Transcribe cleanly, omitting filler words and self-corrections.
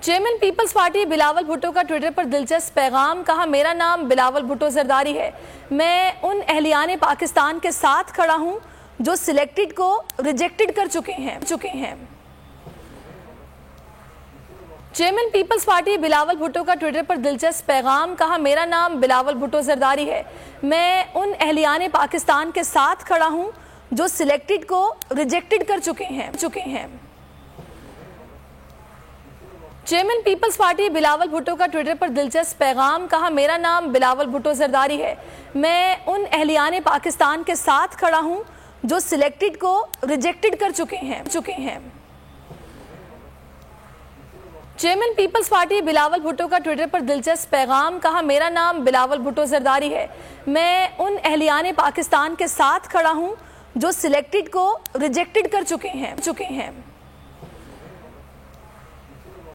Chairman Peoples Party Bilawal Bhutto का Twitter पर दिलचस्प पैगाम। कहा, मेरा नाम बिलावल भुट्टो जरदारी है। मैं उन अहलियाने पाकिस्तान के साथ खड़ा हूं जो सिलेक्टेड को रिजेक्टेड कर चुके हैं। चेयरमैन पीपल्स पार्टी बिलावल भुट्टो का ट्विटर पर दिलचस्प पैगाम। कहा, मेरा नाम बिलावल भुट्टो जरदारी है। मैं उन अहलियाने पाकिस्तान के साथ खड़ा हूं जो सिलेक्टेड को रिजेक्टेड कर चुके हैं। चेयरमैन पीपल्स पार्टी बिलावल भुट्टो का ट्विटर पर दिलचस्प पैगाम। कहा, मेरा नाम बिलावल भुट्टो जरदारी है। मैं उन अहलियाने पाकिस्तान के साथ खड़ा हूं जो सिलेक्टेड को रिजेक्टेड कर चुके हैं। चेयरमैन पीपल्स पार्टी बिलावल भुट्टो का ट्विटर पर दिलचस्प पैगाम। कहा, मेरा नाम बिलावल भुट्टो जरदारी है। मैं उन अहलियाने पाकिस्तान के साथ खड़ा हूं जो सिलेक्टेड को रिजेक्टेड कर चुके हैं।